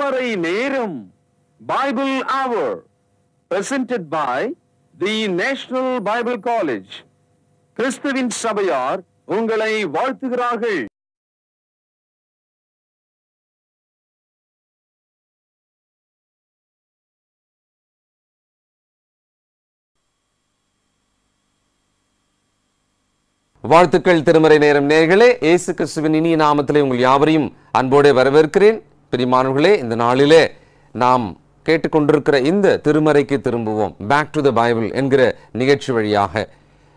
திருமறை நேரம் Bible Hour presented by the National Bible College. கிறிஸ்துவின் சபையார் உங்களை வாழ்த்துகிறார்கள். வாழ்த்துக்கள். திருமறை நேரம் நேயர்களே, இயேசு கிறிஸ்துவின் இனிய நாமத்திலே உங்கள் யாவரையும் அன்போடு வரவேற்கிறேன். பிரியமானவர்களே, இந்த நாளிலே நாம் கேட்டுக்கொண்டிருக்கிற இந்த திருமறைக்கு திரும்புவோம், பேக் டு த பைபிள் என்கிற நிகழ்ச்சி வழியாக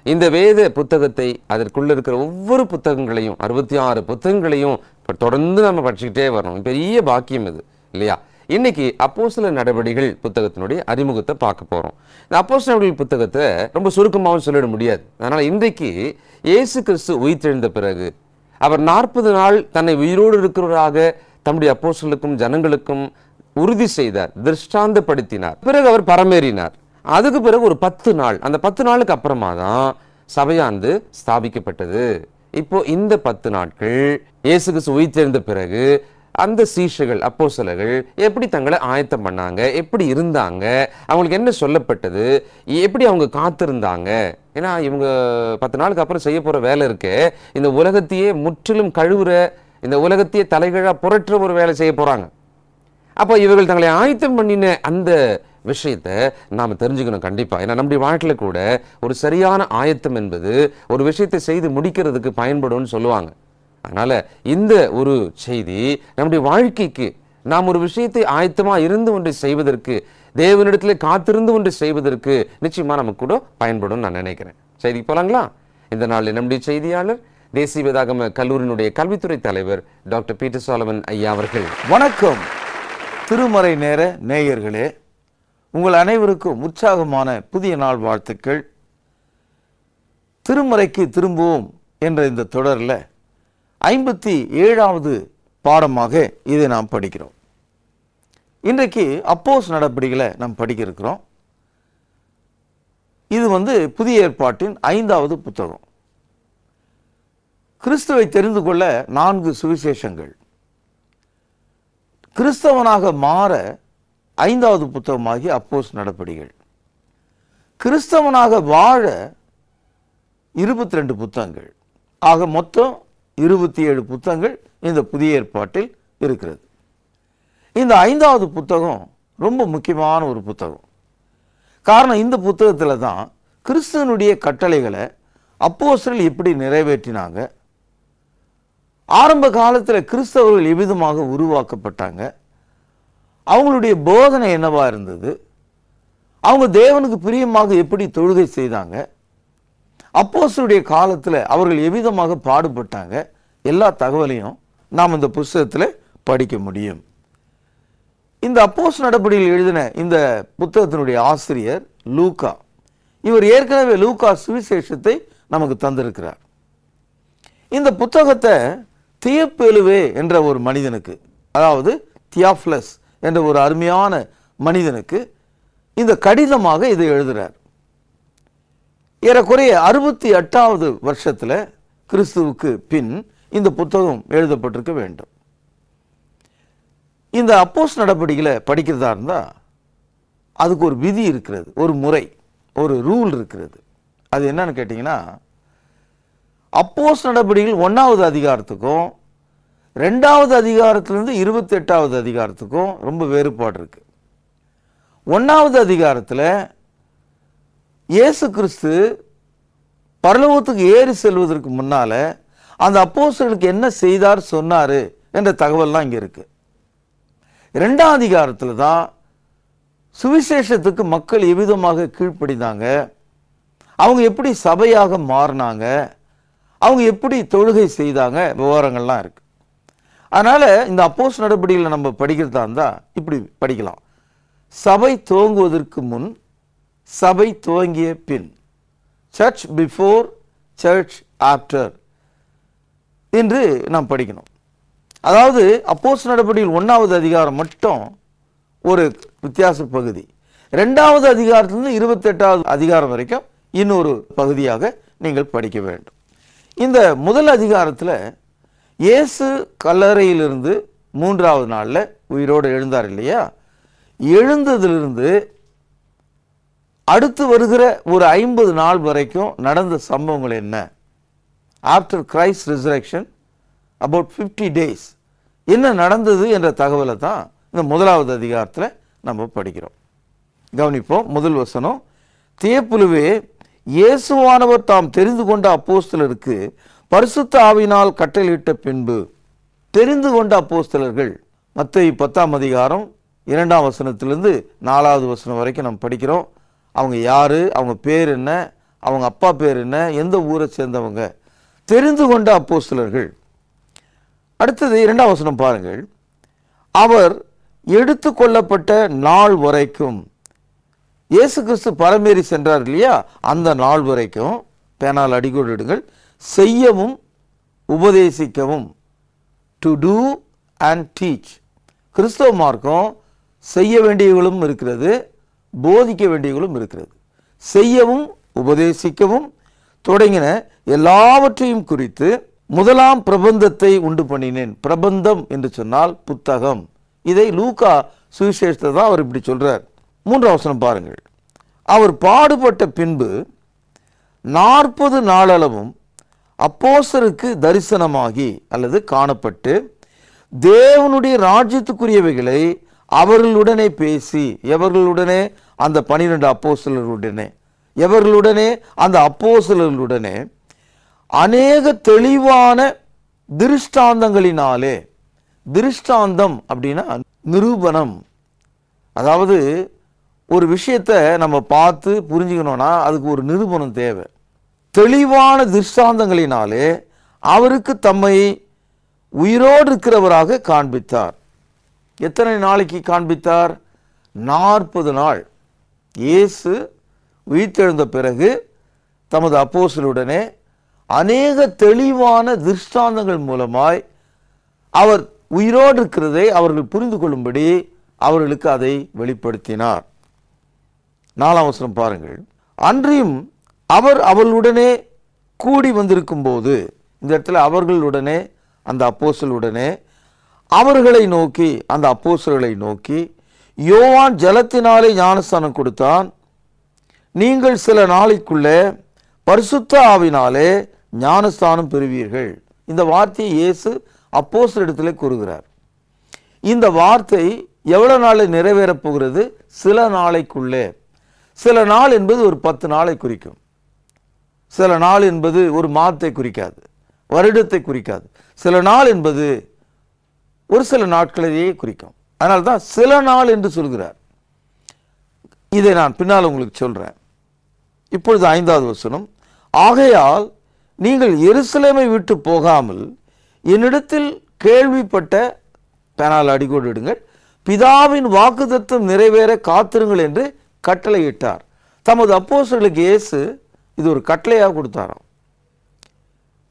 இந்த வேத புத்தகத்தை, அதற்குள்ள இருக்கிற ஒவ்வொரு புத்தகங்களையும் 66 புத்தகங்களையும் தொடர்ந்து நம்ம படிச்சுக்கிட்டே வரணும். பெரிய பாக்கியம் இது இல்லையா? இன்னைக்கு அப்போஸ்தலர் நடவடிக்கைகள் புத்தகத்தினுடைய அறிமுகத்தை பார்க்க போறோம். இந்த அப்போஸ்தலர் நடவடிக்கைகள் புத்தகத்தை ரொம்ப சுருக்கமாகவும் சொல்லிட முடியாது. அதனால இன்றைக்கு இயேசு கிறிஸ்து உயிர்த்தெழுந்த பிறகு அவர் 40 நாள் தன்னை உயிரோடு இருக்கிறவராக தம்முடைய அப்போஸ்தலருக்கும் ஜனங்களுக்கும் உறுதி செய்தார், திருஷ்டாந்தப்படுத்தினார். பிறகு அவர் பரமேறினார். அதுக்கு பிறகு ஒரு 10 நாள், அந்த 10 நாளுக்கு அப்புறமா தான் சபையானது ஸ்தாபிக்கப்பட்டது. இப்போ இந்த 10 நாட்கள் இயேசு கிறிஸ்து உயிர்த்தெழுந்த பிறகு அந்த சீஷர்கள் அப்போஸ்தலர்கள் எப்படி தங்களை ஆயத்தம் பண்ணாங்க, எப்படி இருந்தாங்க, அவங்களுக்கு என்ன சொல்லப்பட்டது, எப்படி அவங்க காத்திருந்தாங்க. ஏன்னா இவங்க 10 நாளுக்கு அப்புறம் செய்ய போற வேலை இருக்கு, இந்த உலகத்தையே முற்றிலும் கழுவுற, இந்த உலகத்தையே தலைகீழா புரட்டுற ஒரு வேலை செய்ய போறாங்க. அப்போ இவர்கள் தங்களை ஆயத்தம் பண்ணின அந்த விஷயத்தை நாம் தெரிஞ்சுக்கணும் கண்டிப்பா. ஏன்னா நம்முடைய வாழ்க்கையில கூட ஒரு சரியான ஆயத்தம் என்பது ஒரு விஷயத்தை செய்து முடிக்கிறதுக்கு பயன்படும்னு சொல்லுவாங்க. அதனால இந்த ஒரு செய்தி நம்முடைய வாழ்க்கைக்கு, நாம் ஒரு விஷயத்தை ஆயத்தமா இருந்து ஒன்றை செய்வதற்கு, தேவனிடத்திலே காத்திருந்து ஒன்றை செய்வதற்கு நிச்சயமா நமக்கு கூட பயன்படும் நான் நினைக்கிறேன். செய்தி போலாங்களா? இந்த நாளில் நம்முடைய செய்தியாளர் தேசிய வேதாகம கல்லூரியினுடைய கல்வித்துறை தலைவர் டாக்டர் பீட்டர் சாலமன் ஐயா அவர்கள். வணக்கம் திருமறை நேர நேயர்களே, உங்கள் அனைவருக்கும் உற்சாகமான புதிய நாள் வாழ்த்துக்கள். திருமறைக்கு திரும்புவோம் என்ற இந்த தொடரில் 57வது பாடமாக இதை நாம் படிக்கிறோம். இன்றைக்கு அப்போஸ்தலர் நடபடிகளை நாம் படிக்க இருக்கிறோம். இது புதிய ஏற்பாட்டின் 5வது புத்தகம். கிறிஸ்துவை தெரிந்து கொள்ள 4 சுவிசேஷங்கள். கிறிஸ்தவனாக மாற 5வது புத்தகமாகிய அப்போஸ்தலர் நடபடிகள். கிறிஸ்தவனாக வாழ 22 புத்தகங்கள். ஆக மொத்தம் 27 புத்தகங்கள் இந்த புதிய ஏற்பாட்டில் இருக்கிறது. இந்த 5வது புத்தகம் ரொம்ப முக்கியமான ஒரு புத்தகம். காரணம், இந்த புத்தகத்தில் தான் கிறிஸ்துவனுடைய கட்டளைகளை அப்போஸ்தலர்கள் எப்படி நிறைவேற்றினாங்க, ஆரம்ப காலத்தில் கிறிஸ்தவர்கள் எவ்விதமாக உருவாக்கப்பட்டாங்க, அவங்களுடைய போதனை என்னவா இருந்தது, அவங்க தேவனுக்கு பிரியமாக எப்படி தொழுகை செய்தாங்க, அப்போஸ்தலருடைய காலத்தில் அவர்கள் எவ்விதமாக பாடுபட்டாங்க, எல்லா தகவலையும் நாம் இந்த புத்தகத்தில் படிக்க முடியும். இந்த அப்போஸ்தலர் நடபடியில் எழுதின இந்த புத்தகத்தினுடைய ஆசிரியர் லூக்கா. இவர் ஏற்கனவே லூக்கா சுவிசேஷத்தை நமக்கு தந்திருக்கிறார். இந்த புத்தகத்தை தியப்பேலுவே என்ற ஒரு மனிதனுக்கு, அதாவது தியாஃபிலஸ் என்ற ஒரு அருமையான மனிதனுக்கு இந்த கடிதமாக இதை எழுதுகிறார். ஏறக்குறைய 68வது வருஷத்தில் கிறிஸ்துவுக்கு பின் இந்த புத்தகம் எழுதப்பட்டிருக்க வேண்டும். இந்த அப்போஸ்தலர் நடபடிகளை படிக்கிறதா இருந்தால் அதுக்கு ஒரு விதி இருக்கிறது, ஒரு முறை, ஒரு ரூல் இருக்கிறது. அது என்னன்னு கேட்டிங்கன்னா, அப்போஸ்தலர் நடபடிகள் 1வது அதிகாரத்துக்கும் 2வது அதிகாரத்திலிருந்து 28வது அதிகாரத்துக்கும் ரொம்ப வேறுபாடு இருக்கு. 1வது அதிகாரத்தில் இயேசு கிறிஸ்து பரலோகத்துக்கு ஏறி செல்வதற்கு முன்னால அந்த அப்போஸ்தலர்களுக்கு என்ன செய்தார் சொன்னாரு என்ற தகவல்லாம் இங்க இருக்கு. 2வது அதிகாரத்தில் தான் சுவிசேஷத்துக்கு மக்கள் எவ்விதமாக கீழ்ப்படிந்தாங்க, அவங்க எப்படி சபையாக மாறினாங்க, அவங்க எப்படி தொழுகை செய்தாங்க, விவரங்கள்லாம் இருக்கு. அதனால இந்த அப்போஸ்தலர் நடபடிகளை நம்ம படிக்கிறதா இருந்தா இப்படி படிக்கலாம்: சபை துவங்குவதற்கு முன், சபை துவங்கிய பின், சர்ச் பிஃபோர், சர்ச் ஆஃப்டர் என்று நாம் படிக்கணும். அதாவது அப்போஸ்தலர் நடபடிகள் 1வது அதிகாரம் மட்டும் ஒரு வித்தியாச பகுதி, 2வது அதிகாரத்திலிருந்து 28வது அதிகாரம் வரைக்கும் இன்னொரு பகுதியாக நீங்கள் படிக்க வேண்டும். இந்த முதல் அதிகாரத்தில் இயேசு கல்லறையிலிருந்து 3வது நாளில் உயிரோடு எழுந்தார் இல்லையா? எழுந்ததிலிருந்து அடுத்து வருகிற ஒரு 50 நாள் வரைக்கும் நடந்த சம்பவங்கள் என்ன? After Christ resurrection about 50 days என்ன நடந்தது என்ற தகவலை தான் இந்த முதலாவது அதிகாரத்தில் நம்ம படிக்கிறோம். கவனிப்போம். முதல் வசனம், தேப்புலுவே, இயேசுவானவர் தாம் தெரிந்து கொண்ட அப்போஸ்தலருக்கு பரிசுத்த ஆவியினால் கட்டளையிட்ட பின்பு. தெரிந்து கொண்ட அப்போஸ்தலர்கள் மத்தேயு 10ஆம் அதிகாரம் 2ஆம் வசனத்திலிருந்து 4வது வசனம் வரைக்கும் நம்ம படிக்கிறோம். அவங்க யாரு, அவங்க பேர் என்ன, அவங்க அப்பா பேர் என்ன, எந்த ஊரை சேர்ந்தவங்க, தெரிந்து கொண்ட அப்போஸ்தலர்கள். அடுத்தது 2ஆம் வசனம் பாருங்கள். அவர் எடுத்து கொள்ளப்பட்ட நாள் வரைக்கும், இயேசு கிறிஸ்து பரமேறி சென்றார் இல்லையா, அந்த நாள் வரைக்கும் பேனால் அடிக்கோடிடுங்கள், செய்யவும் உபதேசிக்கவும், டு டூ அண்ட் டீச். கிறிஸ்தவ மார்க்கம் செய்ய வேண்டியவர்களும் இருக்கிறது, போதிக்க வேண்டியவர்களும் இருக்கிறது. செய்யவும் உபதேசிக்கவும் தொடங்கின எல்லாவற்றையும் குறித்து முதலாம் பிரபந்தத்தை உண்டு பண்ணினேன். பிரபந்தம் என்று சொன்னால் புத்தகம். இதை லூக்கா சுவிசேஷத்தை தான் அவர் இப்படி சொல்றார். 3ஆம் வசனம் பாருங்கள். அவர் பாடுபட்ட பின்பு 40 நாளளவும் அப்போஸ்தலருக்கு தரிசனமாகி அல்லது காணப்பட்டு தேவனுடைய ராஜ்யத்துக்குரியவைகளை அவர்களுடனே பேசி. எவர்களுடனே? அந்த 12 அப்போஸ்தலர்களுடனே. எவர்களுடனே? அந்த அப்போஸ்தலர்களுடனே அநேக தெளிவான திருஷ்டாந்தங்களினாலே. திருஷ்டாந்தம் அப்படின்னா நிரூபணம். அதாவது ஒரு விஷயத்தை நம்ம பார்த்து புரிஞ்சுக்கணும்னா அதுக்கு ஒரு நிரூபணம் தேவை. தெளிவான திருஷ்டாந்தங்களினாலே அவருக்கு தம்மை உயிரோடு இருக்கிறவராக காண்பித்தார். எத்தனை நாளைக்கு காண்பித்தார்? 40 நாள். இயேசு உயிர்த்தெழுந்த பிறகு தமது அப்போஸ்தலருடனே அநேக தெளிவான திருஷ்டாந்தங்கள் மூலமாய் அவர் உயிரோடு இருக்கிறதை அவர்கள் புரிந்து கொள்ளும்படி அவர்களுக்கு அதை வெளிப்படுத்தினார். 4ஆம் வசனம் பாருங்கள். அன்றியும் அவர் அவர்களுடனே கூடி வந்திருக்கும் போது, இந்த இடத்துல அவர்களுடனே, அந்த அப்போஸ்தலருடனே, அவர்களை நோக்கி, அந்த அப்போஸ்தலர்களை நோக்கி, யோவான் ஜலத்தினாலே ஞானஸ்தானம் கொடுத்தான், நீங்கள் சில நாளைக்குள்ளே பரிசுத்த ஆவினாலே ஞானஸ்தானம் பெறுவீர்கள். இந்த வார்த்தையை இயேசு அப்போஸ்தலரிடத்திலே கூறுகிறார். இந்த வார்த்தை எவ்வளவு நாளில் நிறைவேறப் போகிறது? சில நாளைக்குள்ளே. சில நாள் என்பது ஒரு 10 நாளை குறிக்கும். சில நாள் என்பது ஒரு மாதத்தை குறிக்காது, வருடத்தை குறிக்காது. சில நாள் என்பது ஒரு சில நாட்களையே குறிக்கும். அதனால்தான் சில நாள் என்று சொல்கிறார். இதை நான் பின்னால் உங்களுக்கு சொல்றேன். இப்பொழுது 5வது வசனம். ஆகையால் நீங்கள் எருசலேமை விட்டு போகாமல் என்னிடத்தில் கேள்விப்பட்ட, பேனால் அடிக்கோடிடுங்கள், பிதாவின் வாக்குத்தத்தம் நிறைவேற காத்திருங்கள் என்று கட்டளையிட்டார். தமது அப்போஸ்தலர்களுக்கு இயேசு இது ஒரு கட்டளையாக கொடுத்தாராம்.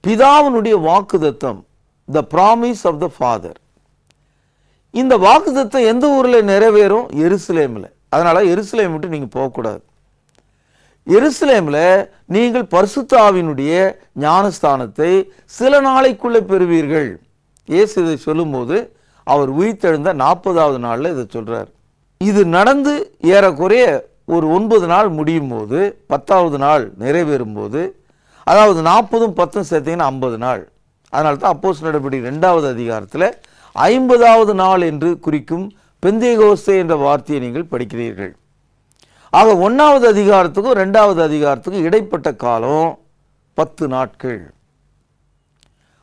பிதாவினுடைய வாக்குத்தத்தம், the promise of the father. இந்த வாக்குத்தத்தம் எந்த ஊரில் நிறைவேறும்? எருசலேமில். அதனால எருசலேம் விட்டு நீங்க போகக்கூடாது. எருசலேமில் நீங்கள் பரிசுத்த ஆவியினுடைய ஞானஸ்தானத்தை சில நாளைக்குள்ளே பெறுவீர்கள். இயேசு இதை சொல்லும்போது அவர் உயிர்த்தெழுந்த 40வது நாளில் இதை சொல்றார். இது நடந்து ஏறக்குறைய ஒரு 9 நாள் முடியும் போது, 10வது நாள் நிறைவேறும் போது, அதாவது 40ம் 10ம் சேர்த்தீங்கன்னா 50 நாள். அதனால தான் அப்போஸ்தலர் நடவடிக்கை 2வது அதிகாரத்தில் 50வது நாள் என்று குறிக்கும் பெந்தேகோஸ்தே என்ற வார்த்தையை நீங்கள் படிக்கிறீர்கள். ஆக 1வது அதிகாரத்துக்கும் 2வது அதிகாரத்துக்கும் இடைப்பட்ட காலம் 10 நாட்கள்.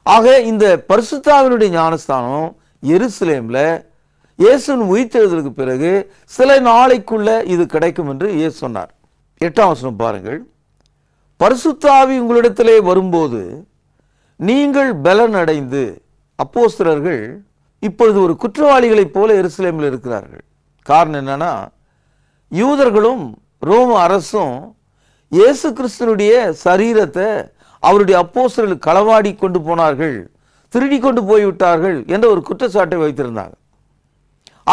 ஆக இந்த பரிசுத்த ஆவியினுடைய ஞானஸ்தானம் எருசலேமில் இயேசுவின் உயிர்த்தெழுதலுக்கு பிறகு சில நாளைக்குள்ள இது கிடைக்கும் என்று இயேசு சொன்னார். 8ஆம் வசனம் பாருங்கள். பரிசுத்த ஆவி உங்களிடத்திலே வரும்போது நீங்கள் பலன் அடைந்து. அப்போஸ்தலர்கள் இப்பொழுது ஒரு குற்றவாளிகளைப் போல எருசலேமில் இருக்கிறார்கள். காரணம் என்னன்னா, யூதர்களும் ரோம அரசும் இயேசு கிறிஸ்துனுடைய சரீரத்தை அவருடைய அப்போஸ்தலர்கள் களவாடி கொண்டு போனார்கள், திருடி கொண்டு போய்விட்டார்கள் என்ற ஒரு குற்றச்சாட்டை வைத்திருந்தாங்க.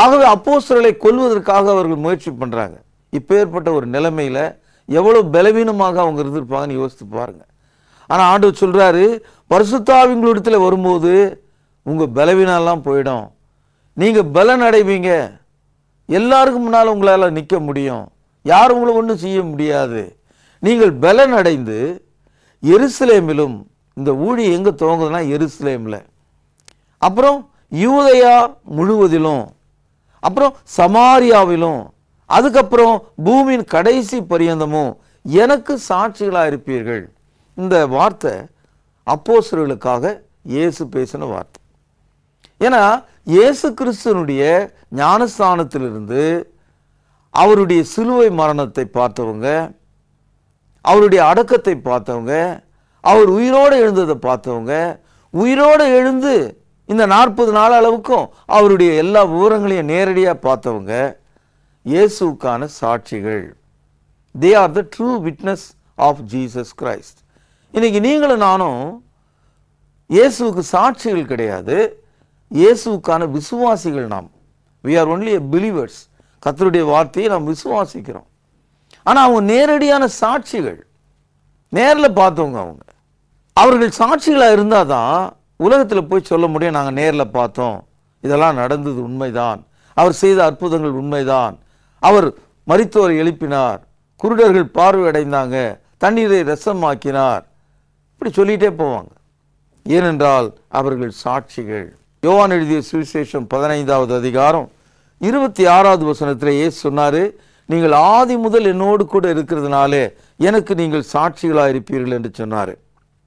ஆகவே அப்போஸ்தலர்களை கொல்வதற்காக அவர்கள் முயற்சி பண்றாங்க. இப்பேற்பட்ட ஒரு நிலைமையில எவ்வளவு பலவீனமாக அவங்க இருந்திருப்பாங்கன்னு யோசித்து பாருங்க. ஆனா ஆண்டவர் சொல்றாரு, பரிசுத்த ஆவியினிடத்தில் வரும்போது உங்க பலவீனம் எல்லாம் போயிடும், நீங்க பலன் அடைவீங்க. எல்லாருக்கும் முன்னால் உங்களால் நிற்க முடியும். யாரும் உங்களை ஒன்றும் செய்ய முடியாது. நீங்கள் பலன் அடைந்து எருசலேமிலும், இந்த ஊழியம் எங்க துவங்குதுன்னா எருசலேமில், அப்புறம் யூதேயா முழுவதிலும், அப்புறம் சமாரியாவிலும், அதுக்கப்புறம் பூமியின் கடைசி பரியந்தமும் எனக்கு சாட்சிகளாக இருப்பீர்கள். இந்த வார்த்தை அப்போஸ்தலர்களுக்காக இயேசு பேசின வார்த்தை. ஏன்னா இயேசு கிறிஸ்துவனுடைய ஞானஸ்தானத்திலிருந்து அவருடைய சிலுவை மரணத்தை பார்த்தவங்க, அவருடைய அடக்கத்தை பார்த்தவங்க, அவர் உயிரோடு எழுந்ததை பார்த்தவங்க, உயிரோடு எழுந்து இந்த 40 நாள் அளவுக்கும் அவருடைய எல்லா விவரங்களையும் நேரடியாக பார்த்தவங்க இயேசுவுக்கான சாட்சிகள். They are the true witness of Jesus Christ. இன்னைக்கு நீங்களும் நானும் இயேசுவுக்கு சாட்சிகள் கிடையாது, இயேசுவுக்கான விசுவாசிகள். நாம் we are only a believers. கர்த்தருடைய வார்த்தையை நாம் விசுவாசிக்கிறோம். ஆனால் அவங்க நேரடியான சாட்சிகள், நேரில் பார்த்தவங்க. அவர்கள் சாட்சிகளாக இருந்தால் தான் உலகத்தில் போய் சொல்ல முடியும், நாங்கள் நேரில் பார்த்தோம், இதெல்லாம் நடந்தது உண்மைதான், அவர் செய்த அற்புதங்கள் உண்மைதான், அவர் மரித்தோரை எழுப்பினார், குருடர்கள் பார்வை அடைந்தாங்க, தண்ணீரை ரசமாக்கினார், இப்படி சொல்லிட்டே போவாங்க. ஏனென்றால் அவர்கள் சாட்சிகள். யோவான் எழுதிய சுவிசேஷம் 15வது அதிகாரம் 26வது வசனத்தில் இயேசு சொன்னாரு, நீங்கள் ஆதி முதல் என்னோடு கூட இருக்கிறதுனாலே எனக்கு நீங்கள் சாட்சிகளாக இருப்பீர்கள் என்று சொன்னார்.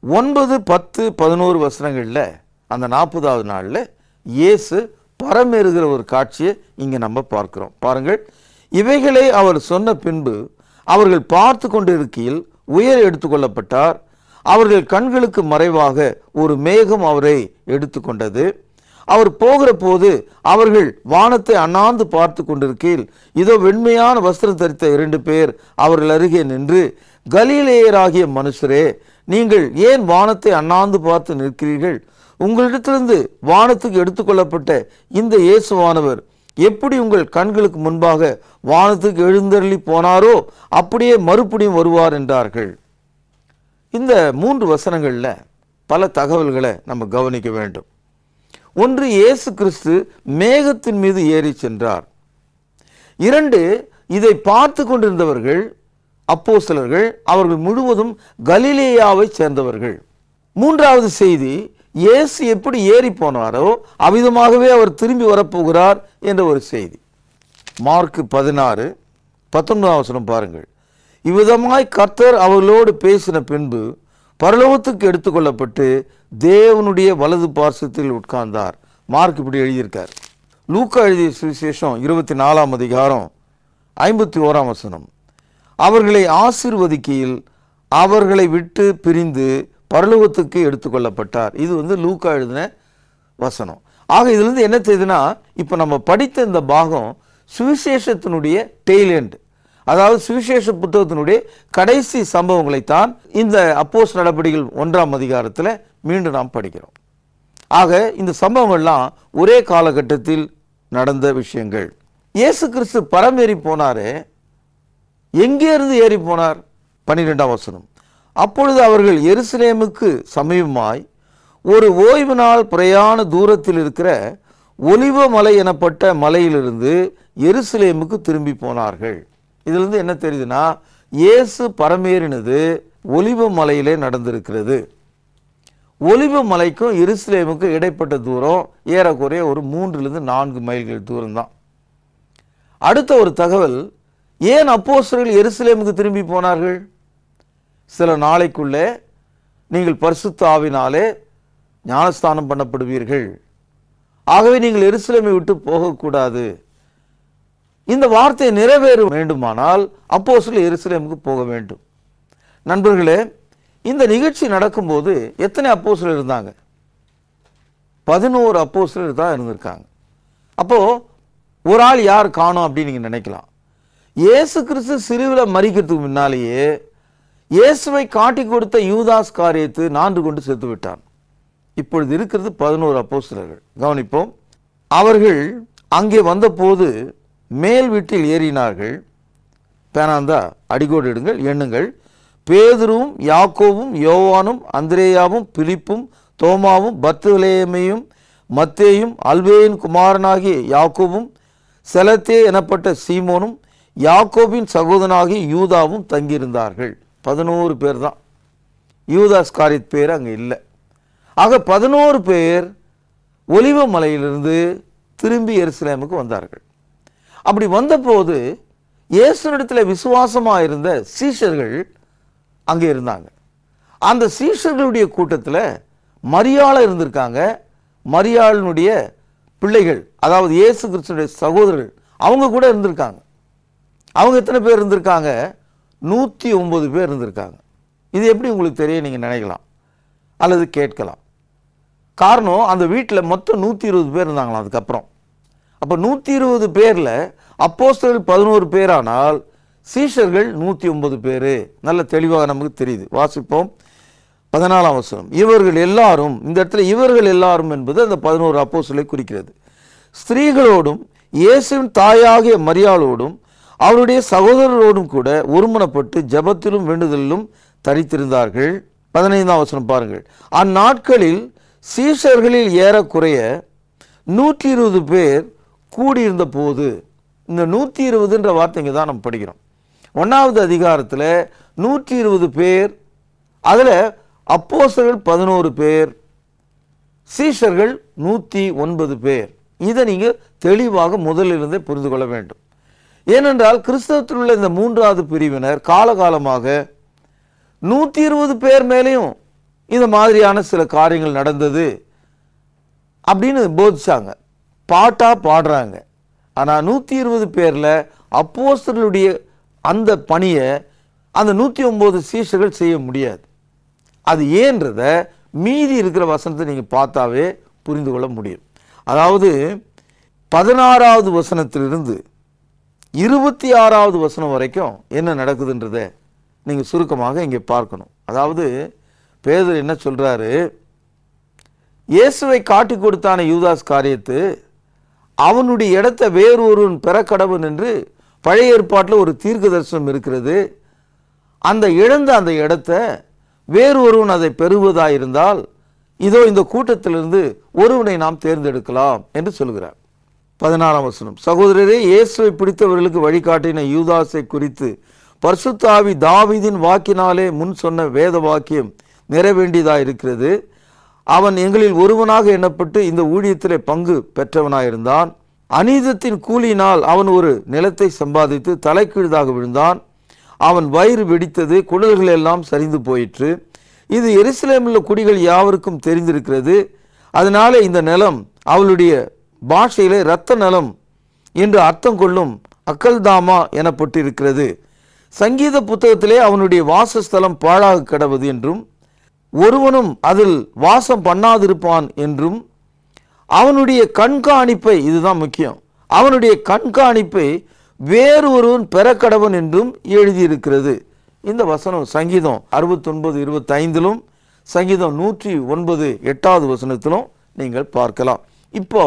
9, 10, 11 வசனங்களில் அந்த 40வது நாளில் இயேசு பரமேறுகிற ஒரு காட்சியை இங்கே நம்ம பார்க்கிறோம். பாருங்கள், இவைகளை அவர் சொன்ன பின்பு அவர்கள் பார்த்து கொண்டு இருக்கையில் உயர் எடுத்துக்கொள்ளப்பட்டார். அவர்கள் கண்களுக்கு மறைவாக ஒரு மேகம் அவரை எடுத்துக்கொண்டது. அவர் போகிற போது அவர்கள் வானத்தை அண்ணாந்து பார்த்து கொண்டிருக்கையில் இதோ வெண்மையான வஸ்திரம் தரித்த 2 பேர் அவர்கள் அருகே நின்று, கலிலேயராகிய மனுஷரே, நீங்கள் ஏன் வானத்தை அண்ணாந்து பார்த்து நிற்கிறீர்கள்? உங்களிடத்திலிருந்து வானத்துக்கு எடுத்துக்கொள்ளப்பட்ட இந்த இயேசுவானவர் எப்படி உங்கள் கண்களுக்கு முன்பாக வானத்துக்கு எழுந்தருளி போனாரோ அப்படியே மறுபடியும் வருவார் என்றார்கள். இந்த 3 வசனங்களில் பல தகவல்களை நம்ம கவனிக்க வேண்டும். ஒன்று, இயேசு கிறிஸ்து மேகத்தின் மீது ஏறி சென்றார். 2, இதை பார்த்து கொண்டிருந்தவர்கள் அப்போஸ்தலர்கள், அவர்கள் முழுவதும் கலிலேயாவை சேர்ந்தவர்கள். 3வது செய்தி, இயேசு எப்படி ஏறி போனாரோ அவ்விதமாகவே அவர் திரும்பி வரப்போகிறார் என்ற ஒரு செய்தி. மார்க் 16, 19 வசனம் பாருங்கள். இவ்விதமாய் கர்த்தர் அவர்களோடு பேசின பின்பு பரலோகத்துக்கு எடுத்துக்கொள்ளப்பட்டு தேவனுடைய வலது பார்சத்தில் உட்கார்ந்தார். மார்க் இப்படி எழுதியிருக்கார். லூக்கா எழுதிய சுவிசேஷம் 24ஆம் அதிகாரம் 51ஆம் வசனம், அவர்களை ஆசீர்வதிக்கையில் அவர்களை விட்டு பிரிந்து பரலோகத்துக்கு எடுத்துக்கொள்ளப்பட்டார். இது லூக்கா எழுதின வசனம். ஆக இதிலிருந்து என்ன தெரியுதுன்னா, இப்போ நம்ம படித்த இந்த பாகம் சுவிசேஷத்தினுடைய டெய்ல் எண்ட், அதாவது சுவிசேஷ புத்தகத்தினுடைய கடைசி சம்பவங்களைத்தான் இந்த அப்போஸ்தலர் நடபடிகள் 1ஆம் அதிகாரத்தில் மீண்டும் நாம் படிக்கிறோம். ஆக இந்த சம்பவங்கள்லாம் ஒரே காலகட்டத்தில் நடந்த விஷயங்கள். இயேசு கிறிஸ்து பரமேறி போனாரு. எங்கே இருந்து ஏறி போனார்? 12ஆம் வசனம், அப்பொழுது அவர்கள் எருசலேமுக்கு சமீபமாய் ஒரு ஓய்வு நாள் பிரயாண தூரத்தில் இருக்கிற ஒலிவ மலை எனப்பட்ட மலையிலிருந்து எருசலேமுக்கு திரும்பி போனார்கள். இதிலிருந்து என்ன தெரியுதுன்னா, இயேசு பரமேறினது ஒலிவ மலையிலே நடந்திருக்கிறது. ஒலிவ மலைக்கும் எருசலேமுக்கும் இடைப்பட்ட தூரம் ஏறக்குறைய ஒரு 3-4 மைல்கள் தூரம் தான். அடுத்த ஒரு தகவல், ஏன் அப்போஸ்தலர்கள் எருசலேமுக்கு திரும்பி போனார்கள்? சில நாளைக்குள்ளே நீங்கள் பரிசுத்த ஆவினாலே ஞானஸ்தானம் பண்ணப்படுவீர்கள், ஆகவே நீங்கள் எருசலேமை விட்டு போகக்கூடாது. இந்த வார்த்தை நிறைவேற வேண்டுமானால் அப்போஸ்தலர்கள் எருசலேமுக்கு போக வேண்டும். நண்பர்களே, இந்த நிகழ்ச்சி நடக்கும்போது எத்தனை அப்போஸ்தலர்கள் இருந்தாங்க? 11 அப்போஸ்தலர்கள் தான் இருந்திருக்காங்க. அப்போ ஒரு ஆள் யார் காணோம் அப்படின்னு நீங்க நினைக்கலாம். இயேசு கிறிஸ்து சிலுவையில் மரிக்கிறதுக்கு முன்னாலேயே இயேசுவை காட்டி கொடுத்த யூதாஸ் காரியத்தை நான்கு கொண்டு செத்து விட்டான். இப்பொழுது இருக்கிறது 11 அப்போஸ்தலர்கள். கவனிப்போம். அவர்கள் அங்கே வந்தபோது மேல் வீட்டில் ஏறினார்கள். பேனாந்தா அடிகோடு எடுங்கள், எண்ணுங்கள். பேதுருவும் யாக்கோவும் யோவானும் அந்திரேயாவும் பிலிப்பும் தோமாவும் பர்த்தலோமேயும் மத்தேயும் அல்வேயின் குமாரனாகிய யாக்கோபும் செலத்தே எனப்பட்ட சீமோனும் யாக்கோபின் சகோதரனாகிய யூதாவும் தங்கியிருந்தார்கள். 11 பேர் தான். யூதாஸ் காரியத் பேர் அங்கே இல்லை. ஆக 11 பேர் ஒலிவ மலையிலிருந்து திரும்பி எருசலேமுக்கு வந்தார்கள். அப்படி வந்தபோது இயேசுவிடத்தில் விசுவாசமாக இருந்த சீஷர்கள் அங்கே இருந்தாங்க. அந்த சீஷர்களுடைய கூட்டத்தில் மரியாள் இருந்திருக்காங்க. மரியாளினுடைய பிள்ளைகள், அதாவது இயேசு கிறிஸ்துடைய சகோதரர்கள், அவங்க கூட இருந்திருக்காங்க. அவங்க எத்தனை பேர் இருந்திருக்காங்க? 109 பேர் இருந்திருக்காங்க. இது எப்படி உங்களுக்கு தெரியும் நீங்கள் நினைக்கலாம் அல்லது கேட்கலாம். காரணம், அந்த வீட்டில் மொத்தம் 120 பேர் இருந்தாங்களாம். அதுக்கப்புறம் அப்போ 120 பேரில் அப்போஸ்தலர்கள் 11 பேரானால் சீஷர்கள் 109 பேர். நல்ல தெளிவாக நமக்கு தெரியுது. வாசிப்போம் 14ஆம் வசனம். இவர்கள் எல்லாரும், இந்த இடத்துல இவர்கள் எல்லாரும் என்பது அந்த 11 அப்போஸ்தலரை குறிக்கிறது. ஸ்திரீகளோடும் இயேசுவின் தாயாகிய மரியாளோடும் அவருடைய சகோதரரோடும் கூட ஒருமனப்பட்டு ஜெபத்திலும் வேண்டுதலிலும் தரித்திருந்தார்கள். 15ஆம் வசனம் பாருங்கள். அந்நாட்களில் சீஷர்களில் ஏறக்குறைய 120 பேர் கூடியிருந்த போது, இந்த 120ன்ற வார்த்தைங்க தான் நம்ம படிக்கிறோம். 1வது அதிகாரத்தில் 120 பேர், அதில் அப்போஸ்தலர்கள் 11 பேர், சீஷர்கள் 109 பேர். இதை நீங்கள் தெளிவாக முதலிலிருந்தே புரிந்து கொள்ள வேண்டும். ஏனென்றால் கிறிஸ்தவத்தில் உள்ள இந்த 3வது பிரிவினர் காலகாலமாக 120 பேர் மேலேயும் இந்த மாதிரியான சில காரியங்கள் நடந்தது அப்படின்னு போதிச்சாங்க, பாட்டா பாடுறாங்க. ஆனால் 120 பேரில் அப்போஸ்தலருடைய அந்த பணியை அந்த 109 சீஷர்கள் செய்ய முடியாது. அது ஏன்றத மீதி இருக்கிற வசனத்தை நீங்கள் பார்த்தாவே புரிந்து கொள்ள முடியும். அதாவது 16வது வசனத்திலிருந்து 26வது வசனம் வரைக்கும் என்ன நடக்குதுன்றதை நீங்கள் சுருக்கமாக இங்கே பார்க்கணும். அதாவது பேதுரு என்ன சொல்றாரு? இயேசுவை காட்டி கொடுத்தான யூதாஸ் காரியத்து அவனுடைய இடத்தை வேறு ஒருவன் பெறக்கடவன் என்று பழைய ஏற்பாட்டில் ஒரு தீர்க்க தரிசனம் இருக்கிறது. அந்த இழந்த அந்த இடத்தை வேறு ஒருவன் அதை பெறுவதாயிருந்தால் இதோ இந்த கூட்டத்திலிருந்து ஒருவனை நாம் தேர்ந்தெடுக்கலாம் என்று சொல்கிறார். 16ஆம் வசனம். சகோதரரே, இயேசுவை பிடித்தவர்களுக்கு வழிகாட்டின யூதாஸை குறித்து பரிசுத்த ஆவி தாவீதின் வாக்கினாலே முன் சொன்ன வேத வாக்கியம் நிறைவேண்டியதாக இருக்கிறது. அவன் எங்களில் ஒருவனாக எண்ணப்பட்டு இந்த ஊழியத்திலே பங்கு பெற்றவனாயிருந்தான். அநீதத்தின் கூலியினால் அவன் ஒரு நிலத்தை சம்பாதித்து தலைக்கீழாக விழுந்தான். அவன் வயிறு வெடித்தது, குடல்கள் எல்லாம் சரிந்து போயிற்று. இது எருசலேமில் குடிகள் யாவருக்கும் தெரிந்திருக்கிறது. அதனால இந்த நிலம் அவளுடைய பாஷையிலே இரத்த நிலம் என்று அர்த்தம் கொள்ளும் அக்கல்தாமா எனப்பட்டிருக்கிறது. சங்கீத புத்தகத்திலே அவனுடைய வாசஸ்தலம் பாழாக கிடவது என்றும் ஒருவனும் அதில் வாசம் பண்ணாதிருப்பான் என்றும் அவனுடைய கண்காணிப்பை, இதுதான் முக்கியம், அவனுடைய கண்காணிப்பை வேறு ஒருவன் பெறக்கடவன் என்றும் எழுதியிருக்கிறது. இந்த வசனம் சங்கீதம் 69:25 சங்கீதம் 109 8வது வசனத்திலும் நீங்கள் பார்க்கலாம். இப்போ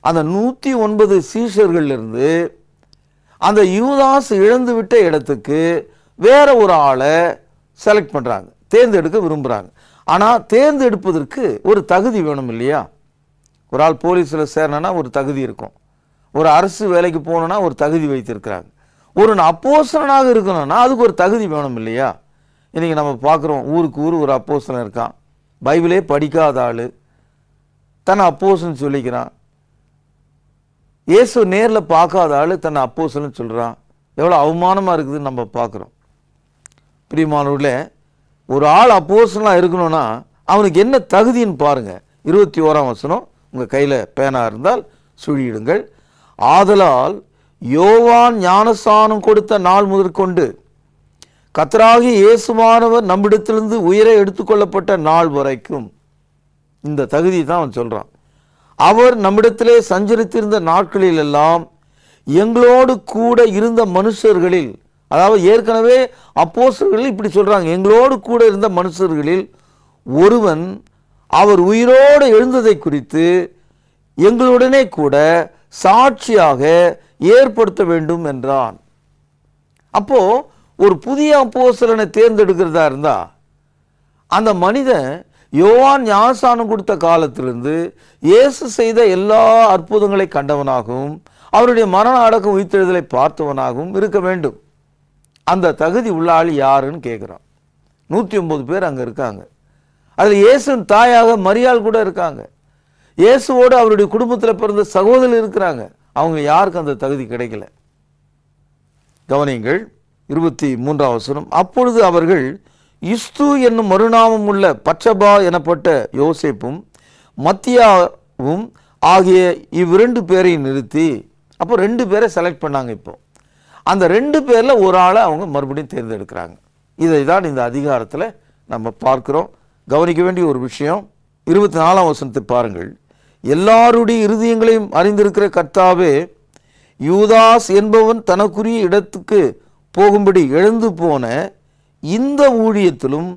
அந்த 109 சீஷர்களிலிருந்து அந்த யூதாஸ் இழந்து விட்ட இடத்துக்கு வேற ஒரு ஆளை செலக்ட் பண்ணுறாங்க, தேர்ந்தெடுக்க விரும்புகிறாங்க. ஆனால் தேர்ந்தெடுப்பதற்கு ஒரு தகுதி வேணும் இல்லையா? ஒரு ஆள் போலீஸில் சேரணும்னா ஒரு தகுதி இருக்கும், ஒரு அரசு வேலைக்கு போகணுன்னா ஒரு தகுதி வைத்திருக்கிறாங்க. ஒரு அப்போஸ்தலனாக இருக்கணும்னா அதுக்கு ஒரு தகுதி வேணும் இல்லையா? இன்றைக்கி நம்ம பார்க்குறோம், ஊருக்கு ஊர் ஒரு அப்போஸ்தலன் இருக்கான், பைபிளே படிக்காத ஆள் தன்னை அப்போஸ்தலன் சொல்லிக்கிறான். இயேசு நேரில் பார்க்காத ஆள் தன்னை அப்போஸ்தலன் சொல்கிறான். எவ்வளோ அவமானமாக இருக்குதுன்னு நம்ம பார்க்குறோம். பிரியமானவர்களே, ஒரு ஆள் அப்போஸ்தலனாக இருக்கணும்னா அவனுக்கு என்ன தகுதின்னு பாருங்கள். 21ஆம் வசனம் உங்கள் கையில் பேனா இருந்தால் சுழியிடுங்கள். ஆதலால் யோவான் ஞானஸ்நானம் கொடுத்த நாள் முதற்கொண்டு கர்த்தராகிய இயேசுவானவர் நம்மிடத்திலிருந்து உயிரை எடுத்துக்கொள்ளப்பட்ட நாள் வரைக்கும், இந்த தகுதி தான் அவன் சொல்கிறான். அவர் நம்மிடத்திலே சஞ்சரித்திருந்த நாட்களில் எல்லாம் எங்களோடு கூட இருந்த மனுஷர்களில், அதாவது ஏற்கனவே அப்போஸ்தலர்கள் இப்படி சொல்கிறாங்க, எங்களோடு கூட இருந்த மனுஷர்களில் ஒருவன் அவர் உயிரோடு எழுந்ததை குறித்து எங்களுடனே கூட சாட்சியாக ஏற்படுத்த வேண்டும் என்றான். அப்போ ஒரு புதிய அப்போஸ்தலனை தேர்ந்தெடுக்கிறதா இருந்தா அந்த மனிதன் யோவான் ஞானஸ்நானம் கொடுத்த காலத்திலிருந்து இயேசு செய்த எல்லா அற்புதங்களை கண்டவனாகவும் அவருடைய மரண அடக்கம் உயிர்த்தெழுதலை பார்த்தவனாகவும் இருக்க வேண்டும். அந்த தகுதி உள்ள ஆள் யாருன்னு கேட்குறான். 109 பேர் அங்கே இருக்காங்க. அதில் இயேசுவின் தாயாக மரியாள் கூட இருக்காங்க. இயேசுவோடு அவருடைய குடும்பத்தில் பிறந்த சகோதரர் இருக்கிறாங்க. அவங்க யாருக்கும் அந்த தகுதி கிடைக்கல. கவனிங்கள் 23ஆம் வசனம். அப்பொழுது அவர்கள் இஸ்து என்னும் மறுநாமம் உள்ள பட்சபா எனப்பட்ட யோசேப்பும் மத்தியாவும் ஆகிய இவ்விரண்டு பேரையும் நிறுத்தி, அப்போ 2 பேரை செலக்ட் பண்ணாங்க. இப்போ அந்த 2 பேரில் ஒரு ஆளை அவங்க மறுபடியும் தேர்ந்தெடுக்கிறாங்க. இதை தான் இந்த அதிகாரத்தில் நம்ம பார்க்கிறோம். கவனிக்க வேண்டிய ஒரு விஷயம், 24ஆம் வசனத்தை பாருங்கள். எல்லாருடைய இருதயங்களையும் அறிந்திருக்கிற கர்த்தாவே, யூதாஸ் என்பவன் தனக்குரிய இடத்துக்கு போகும்படி எழுந்து போன இந்த ஊழியத்திலும்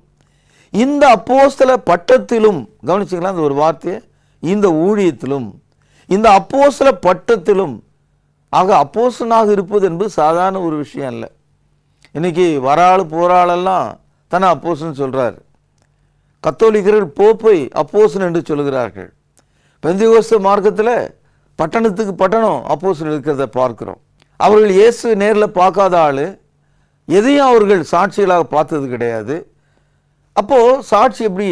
இந்த அப்போஸ்தல பட்டத்திலும், கவனிச்சிங்களா அந்த ஒரு வார்த்தையை, இந்த ஊழியத்திலும் இந்த அப்போஸ்தல பட்டத்திலும், ஆக அப்போஸ்தலனாக இருப்பது என்பது சாதாரண ஒரு விஷயம் இல்லை. இன்னைக்கு வராள் போராளெல்லாம் தன்னை அப்போஸ்தலன் சொல்றார். கத்தோலிக்கர்கள் போப்பை அப்போஸ்தலன் என்று சொல்கிறார்கள். பெந்தேகோஸ்தே மார்க்கத்தில் பட்டணத்துக்கு பட்டணம் அப்போஸ்தலன் இருக்கிறத பார்க்கிறோம். அவர்கள் இயேசு நேரில் பார்க்காத ஆள், எதையும் அவர்கள் சாட்சிகளாக பார்த்தது கிடையாது. அப்போ சாட்சி எப்படி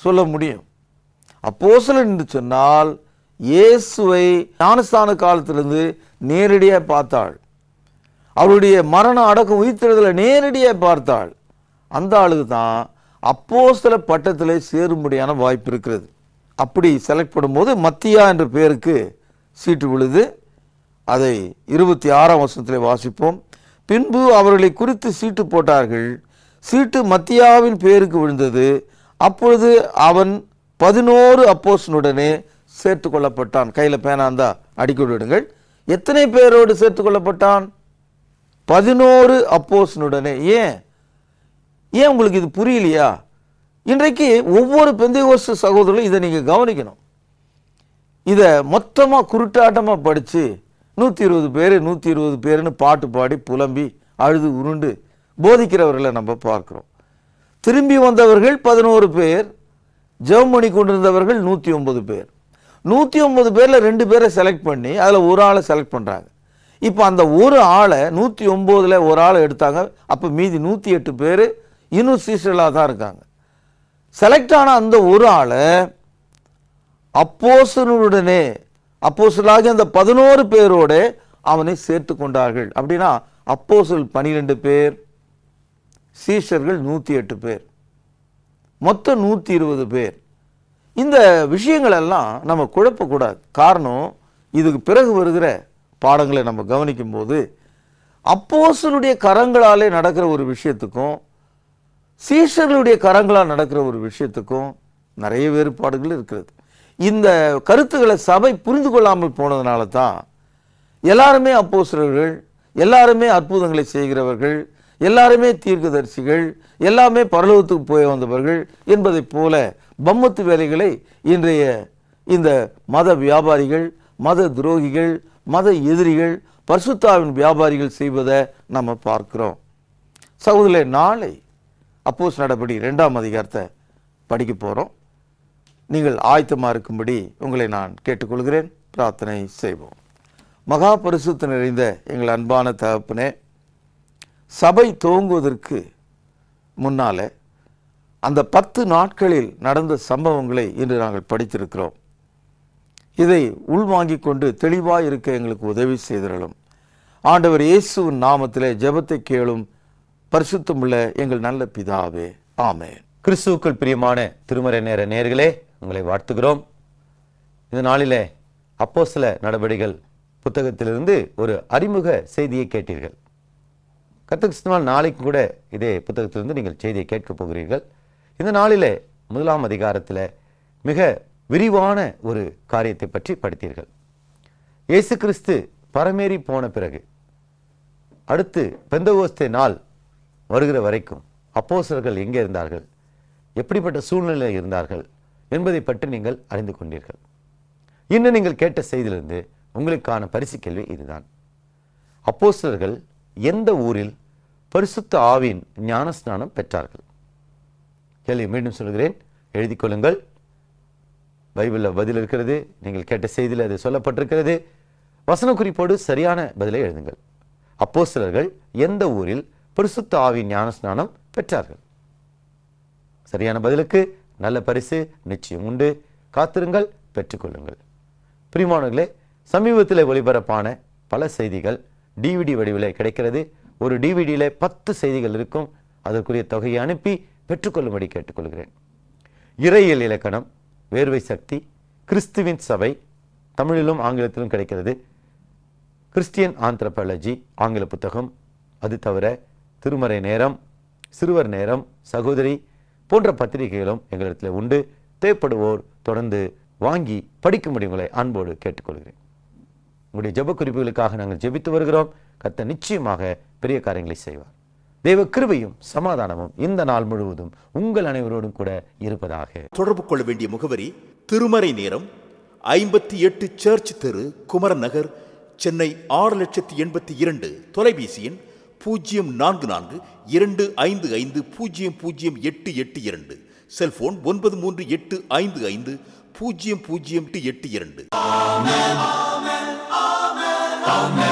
சொல்ல முடியும்? அப்போஸ்தலன் என்று சொன்னால் இயேசுவை ஞானஸ்நான காலத்திலிருந்து நேரடியாக பார்த்தாள். அவருடைய மரண அடக்கம் உயிர்த்தெழுதலை நேரடியாக பார்த்தாள். அந்த ஆளுக்கு தான் அப்போஸ்தல பட்டத்திலே சேரும்படியான வாய்ப்பு இருக்கிறது. அப்படி செலக்ட் பண்ணும்போது மத்தியா என்ற பேருக்கு சீட்டு விழுது. அதை 26ஆம் வசனத்திலே வாசிப்போம். பின்பு அவர்களை குறித்து சீட்டு போட்டார்கள். சீட்டு மத்தியாவின் பேருக்கு விழுந்தது. அப்பொழுது அவன் 11 அப்போஸ்தலனுடனே சேர்த்து கொள்ளப்பட்டான். கையில் பேனாந்தா அடிக்கொண்டு விடுங்கள். எத்தனை பேரோடு சேர்த்து கொள்ளப்பட்டான்? 11 அப்போஸ்தலனுடனே. ஏன் உங்களுக்கு இது புரியலையா? இன்றைக்கு ஒவ்வொரு பெந்தேகோஸ்து சகோதரர்களும் இதை நீங்கள் கவனிக்கணும். இதை மொத்தமாக குருட்டாட்டமாக படித்து 120 பேர் 120 பேருன்னு பாட்டு பாடி புலம்பி அழுது உருண்டு போதிக்கிறவர்களை நம்ம பார்க்கிறோம். திரும்பி வந்தவர்கள் 11 பேர், ஜெபம் பண்ணி கொண்டிருந்தவர்கள் 109 பேர். 109 பேரில் 2 பேரை செலக்ட் பண்ணி அதில் ஒரு ஆளை செலக்ட் பண்ணுறாங்க. இப்போ அந்த ஒரு ஆளை 109ல் ஒரு ஆளை எடுத்தாங்க. அப்போ மீதி 108 பேர் இன்னும் சீசர்களாக தான் இருக்காங்க. செலக்ட் ஆன அந்த ஒரு ஆளை அப்போஸ்தலனுடனே, அப்போஸ்தலனாகி அந்த 11 பேரோட அவனை சேர்த்து கொண்டார்கள். அப்படின்னா அப்போஸ்தலர் 12 பேர், சீஷர்கள் 108 பேர், மொத்தம் 120 பேர். இந்த விஷயங்கள் எல்லாம் நம்ம குழப்பக்கூடாது. காரணம், இதுக்கு பிறகு வருகிற பாடங்களை நம்ம கவனிக்கும் போது அப்போஸ்தலருடைய கரங்களாலே நடக்கிற ஒரு விஷயத்துக்கும் சீஷர்களுடைய கரங்களால் நடக்கிற ஒரு விஷயத்துக்கும் நிறைய வேறுபாடுகள் இருக்கிறது. இந்த கருத்துக்களை சபை புரிந்து கொள்ளாமல் போனதுனால தான் எல்லாருமே அப்போஸ்தலர்கள், எல்லாருமே அற்புதங்களை செய்கிறவர்கள், எல்லாருமே தீர்க்கதரிசிகள், எல்லாமே பரலோகத்துக்கு போய் வந்தவர்கள் என்பதை போல பம்மத்து வேலைகளை இன்றைய இந்த மத வியாபாரிகள், மத துரோகிகள், மத எதிரிகள், பரிசுத்தாவின் வியாபாரிகள் செய்வதை நம்ம பார்க்கிறோம். சகோதரர்களே, நாளை அப்போஸ்தலர் நடபடி 2ஆம் அதிகாரத்தை படிக்க போகிறோம். நீங்கள் ஆயத்தமாக இருக்கும்படி உங்களை நான் கேட்டுக்கொள்கிறேன். பிரார்த்தனை செய்வோம். மகா பரிசுத்த நிறைந்த எங்கள் அன்பான தகப்பனே, சபை துவங்குவதற்கு முன்னால அந்த 10 நாட்களில் நடந்த சம்பவங்களை இன்று நாங்கள் படித்திருக்கிறோம். இதை உள்வாங்கிக் கொண்டு தெளிவாக இருக்க எங்களுக்கு உதவி செய்திருளும். ஆண்டவர் இயேசுவின் நாமத்திலே ஜெபத்தை கேளும் பரிசுத்தமுள்ள எங்கள் நல்ல பிதாவே, ஆமென். கிறிஸ்துவுக்குள் பிரியமான திருமறை நேர நேயர்களே, உங்களை வாழ்த்துகிறோம். இந்த நாளிலே அப்போஸ்தல நடபடிகள் புத்தகத்திலிருந்து ஒரு அறிமுக செய்தியை கேட்டீர்கள். கர்த்தர் நாளைக்கு கூட இதே புத்தகத்திலிருந்து நீங்கள் செய்தியை கேட்கப் போகிறீர்கள். இந்த நாளிலே 1ஆம் அதிகாரத்தில் மிக விரிவான ஒரு காரியத்தை பற்றி படித்தீர்கள். இயேசு கிறிஸ்து பரமேறி போன பிறகு அடுத்து பெந்தகோஸ்தே நாள் வருகிற வரைக்கும் அப்போஸ்தலர்கள் எங்கே இருந்தார்கள், எப்படிப்பட்ட சூழ்நிலையில் இருந்தார்கள் என்பதை பற்றி நீங்கள் அறிந்து கொண்டீர்கள். இன்னும் நீங்கள் கேட்ட செய்தியிலிருந்து உங்களுக்கான பரிசு கேள்வி இதுதான். அப்போஸ்தலர்கள் எந்த ஊரில் பரிசுத்த ஆவியின் ஞானஸ்நானம் பெற்றார்கள்? கேள்வி மீண்டும் சொல்கிறேன். எழுதி கொள்ளுங்கள். பைபிளில் பதில் இருக்கிறது. நீங்கள் கேட்ட செய்தியில் அது சொல்லப்பட்டிருக்கிறது. வசன குறிப்போடு சரியான பதிலை எழுதுங்கள். அப்போஸ்தலர்கள் எந்த ஊரில் பரிசுத்த ஆவியின் ஞானஸ்நானம் பெற்றார்கள்? சரியான பதிலுக்கு நல்ல பரிசு நிச்சயம் உண்டு. காத்திருங்கள், பெற்றுக்கொள்ளுங்கள். பிரியமானவர்களே, சமீபத்தில் ஒளிபரப்பான பல செய்திகள் டிவிடி வடிவில் கிடைக்கிறது. ஒரு டிவிடியில் 10 செய்திகள் இருக்கும். அதற்குரிய தொகையை அனுப்பி பெற்றுக்கொள்ளும்படி கேட்டுக்கொள்கிறேன். இறையியல் இலக்கணம், வேர்வை சக்தி, கிறிஸ்துவின் சபை, தமிழிலும் ஆங்கிலத்திலும் கிடைக்கிறது. கிறிஸ்டியன் ஆந்த்ரோபாலஜி ஆங்கில புத்தகம், அது தவிர திருமறை நேரம், சிறுவர் நேரம், சகோதரி போன்ற பத்திரிகைகளும் எங்களிடத்தில் உண்டு. தேவைப்படுவோர் தொடர்ந்து வாங்கி படிக்கும்படி உங்களை அன்போடு கேட்டுக்கொள்கிறேன். உங்களுடைய ஜெப குறிப்புகளுக்காக நாங்கள் ஜெபித்து வருகிறோம். கர்த்தர் நிச்சயமாக பெரிய காரியங்களை செய்வார். தேவ கிருபையும் சமாதானமும் இந்த நாள் முழுவதும் உங்கள் அனைவரோடும் கூட இருப்பதாக. தொடர்பு கொள்ள வேண்டிய முகவரி: திருமறை நேரம், 58 சர்ச் தெரு, குமரன் நகர், சென்னை 6,82,000. தொலைபேசி எண் 044255008882. செல்போன் 9385500882.